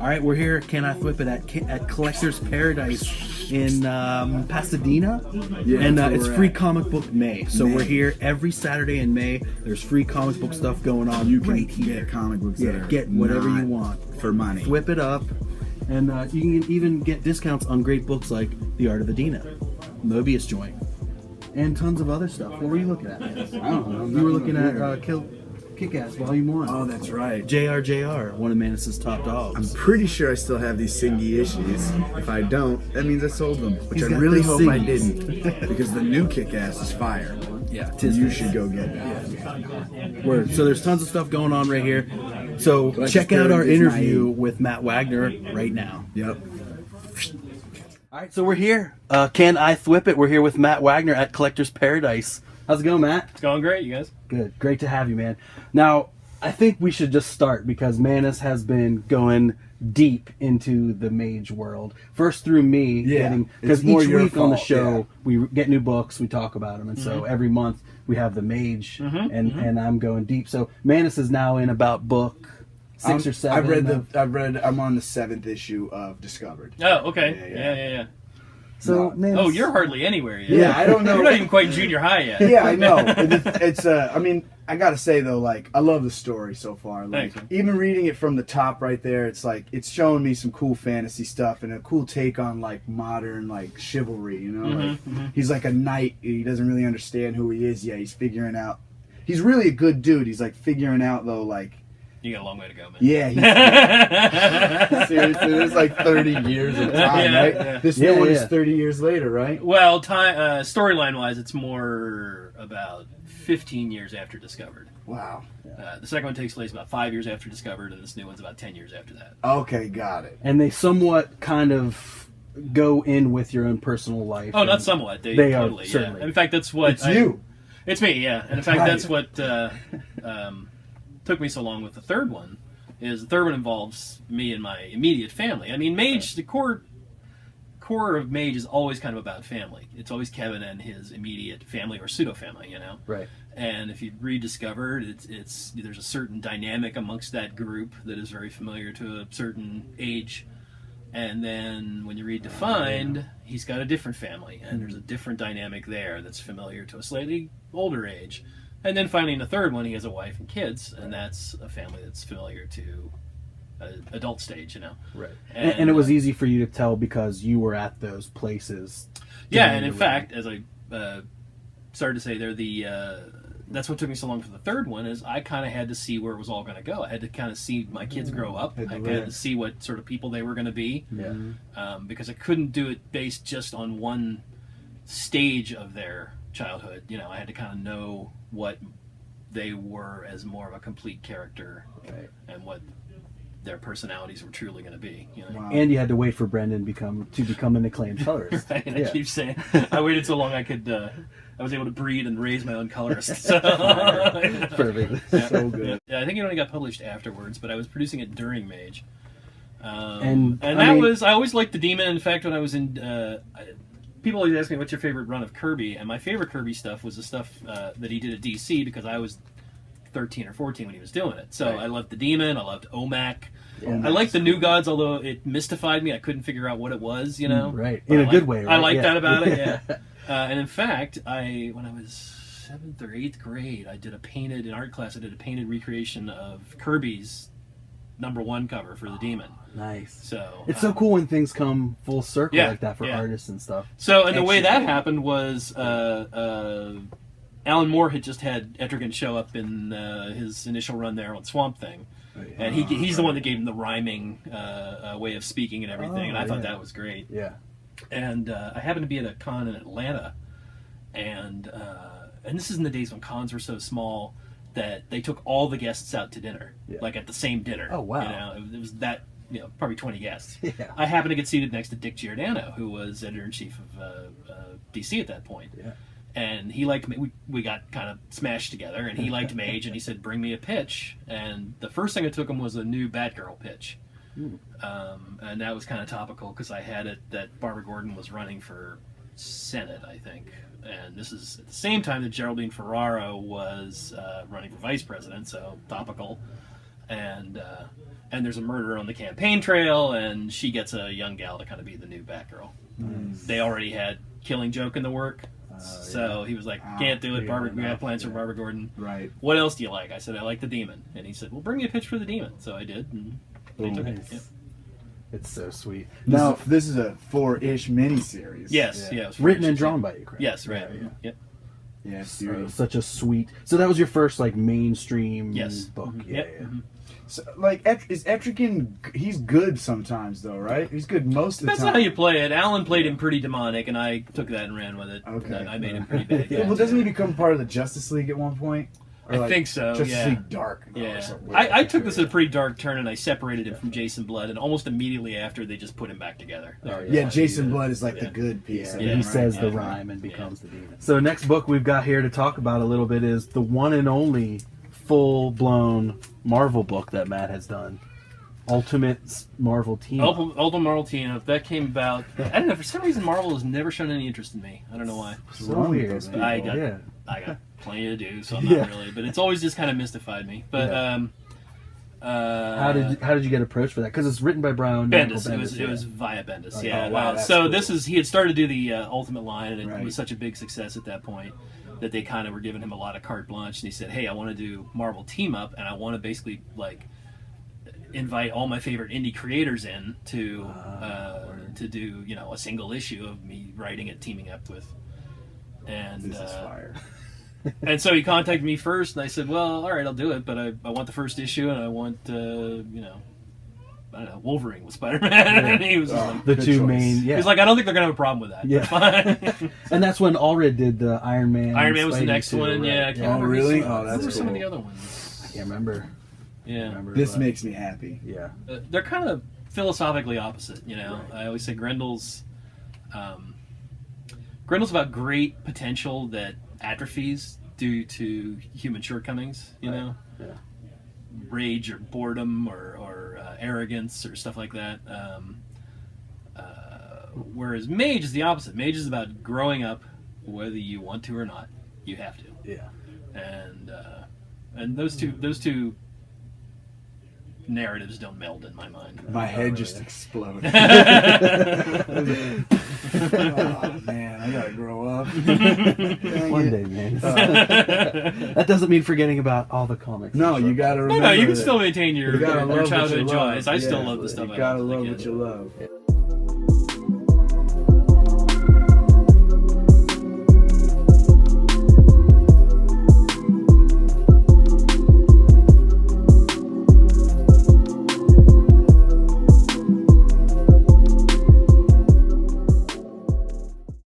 All right, we're here. Can I Thwipp It at Collector's Paradise in Pasadena, and it's Free Comic Book May. So we're here every Saturday in May. There's free comic book stuff going on. You can right here. get comic books. Get whatever you want for money. Thwipp it up, and you can even get discounts on great books like The Art of Adina, Mobius Joint, and tons of other stuff. What were you looking at, man? I don't know. You were looking at Kick-Ass Volume 1. Oh, that's right. JR, one of Manus's top dogs. I'm pretty sure I still have these Singy issues. If I don't, that means I sold them. Which He's I got really those hope I Singies. didn't. Because the new Kick-Ass is fire. Yeah, You should go get that. Word. So there's tons of stuff going on right here. So check out our interview with Matt Wagner right now. Yep. All right, so we're here. Can I Thwipp It? We're here with Matt Wagner at Collector's Paradise. How's it going, Matt? It's going great, you guys. Good. Great to have you, man. Now, I think we should just start because Manus has been going deep into the mage world. First through me, because each week on the show we get new books, we talk about them, and so every month we have the mage, and I'm going deep. So Manus is now in about book 6 or 7. I'm on the 7th issue of Discovered. Oh, okay. Yeah. So, Manus, Oh, you're hardly anywhere yet. Yeah, I don't know. You're not even quite in junior high yet. Yeah, I know. It's I mean, I gotta say though, like, I love the story so far. Like, Thanks. even reading it from the top right there, it's like it's showing me some cool fantasy stuff and a cool take on like modern like chivalry. You know, he's like a knight. He doesn't really understand who he is yet. He's figuring out. He's really a good dude. He's like figuring out though, like. You got a long way to go, man. Yeah, seriously, there's like 30 years of time, right? Yeah. This new one is 30 years later, right? Well, storyline-wise, it's more about 15 years after Discovered. Wow. The second one takes place about 5 years after Discovered, and this new one's about 10 years after that. Okay, got it. And they somewhat kind of go in with your own personal life. Oh, not somewhat. They totally, are certainly. Yeah. In fact, that's what It's you. It's me, yeah. And in fact, that's what took me so long with the third one. Is the third one involves me and my immediate family. I mean, Mage, the core of Mage is always kind of about family. It's always Kevin and his immediate family or pseudo family, you know. Right. And if you read Discovered, it's there's a certain dynamic amongst that group that is very familiar to a certain age. And then when you read Defined, he's got a different family, and there's a different dynamic there that's familiar to a slightly older age. And then finally in the third one, he has a wife and kids, and that's a family that's familiar to adult stage, you know. Right. And it was easy for you to tell because you were at those places. Yeah, and in fact, as I started to say there, that's what took me so long for the third one, is I kind of had to see where it was all going to go. I had to kind of see my kids grow up. I had to see what sort of people they were going to be. Yeah. Because I couldn't do it based just on one stage of their childhood. You know, I had to kind of know what they were as more of a complete character, and what their personalities were truly going to be. You know? Wow. And you had to wait for Brendan to become an acclaimed colorist. Right, and I keep saying I waited so long I was able to breed and raise my own colorist. So. Perfect. Yeah. So good. Yeah, I think it only got published afterwards, but I was producing it during Mage. And I always liked the Demon. In fact, when I was in people always ask me, what's your favorite run of Kirby? And my favorite Kirby stuff was the stuff that he did at DC, because I was 13 or 14 when he was doing it. So I loved the Demon. I loved OMAC. Yeah. I liked the New Gods, although it mystified me. I couldn't figure out what it was, you know? Right. In a good way, right? I liked that about it, yeah. And in fact, when I was 7th or 8th grade, in art class, I did a painted recreation of Kirby's #1 cover for the Demon. Nice. So it's so cool when things come full circle like that for artists and stuff. So, and the way that happened was Alan Moore had just had Etrigan show up in his initial run there on Swamp Thing. And he's the one that gave him the rhyming way of speaking and everything, and I thought that was great. Yeah. And I happened to be at a con in Atlanta, and this is in the days when cons were so small that they took all the guests out to dinner, like at the same dinner. Oh, wow. You know, it was that, probably 20 guests. Yeah. I happened to get seated next to Dick Giordano, who was editor-in-chief of DC at that point. Yeah. And he liked me. We got kind of smashed together, and he liked Mage, and he said, "Bring me a pitch." And the first thing I took him was a new Batgirl pitch, and that was kind of topical because I had it that Barbara Gordon was running for Senate, I think, and this is at the same time that Geraldine Ferraro was running for vice president, so topical. And and there's a murder on the campaign trail, and she gets a young gal to kind of be the new Batgirl. They already had Killing Joke in the work, so he was like, "Can't do it." We had plans for Barbara Gordon. Right. What else do you like? I said, "I like the Demon," and he said, "Well, bring me a pitch for the Demon." So I did, and they took it. Yeah. It's so sweet. Now, this is a 4-ish miniseries. Yes, yeah. It was Written and drawn by you, correct? Yes, right. Yep. Yeah, such a sweet. So that was your first like mainstream book. Mm-hmm. Yeah. So, like, is Etrigan? He's good sometimes, though, right? He's good most of the time. Depends on how you play it. Alan played him pretty demonic, and I took that and ran with it. Okay. I made him pretty bad. Well, doesn't he become part of the Justice League at one point? Or I think so. Justice League Dark. Yeah. I took this at a pretty dark turn, and I separated him from Jason Blood, and almost immediately after, they just put him back together. Jason Blood is like the good piece. Yeah, he says the rhyme and becomes the demon. So next book we've got here to talk about a little bit is the one and only full-blown Marvel book that Matt has done. Ultimate Marvel Team. Ultimate Marvel Team Up. That came about. I don't know. For some reason, Marvel has never shown any interest in me. I don't know why. So weird. I got plenty to do, so I'm not really. But it's always just kind of mystified me. But how did you get approached for that? Because it's written by Brown. Bendis. It was via Bendis. Yeah. Wow, so cool. He had started to do the Ultimate line, and it was such a big success at that point that they kind of were giving him a lot of carte blanche. And he said, "Hey, I want to do Marvel Team Up, and I want to basically invite all my favorite indie creators in to do a single issue of me writing it, teaming up with." And this is fire. And so he contacted me first, and I said, "Well, all right, I'll do it, but I want the first issue, and I want I don't know, Wolverine with Spider-Man." And he was like, the two main. Yeah. He's like, "I don't think they're gonna have a problem with that." Yeah. Fine. And that's when Allred did the Iron Man. Iron Man was the Spidey next too, one. right? Yeah. I can't remember really? Who That's were some of cool. the other ones? I can't remember. Yeah. This makes me happy. Yeah. They're kind of philosophically opposite. I always say Grendel's about great potential that atrophies due to human shortcomings. Yeah. Rage or boredom or arrogance or stuff like that. Whereas Mage is the opposite. Mage is about growing up, whether you want to or not. You have to. Yeah. And those two narratives don't meld in my mind. My head just exploded. Oh man, I gotta grow up. One day, man. That doesn't mean forgetting about all the comics. No, you gotta remember. No, you can still maintain your childhood joys. I still love the stuff. You gotta love what you love.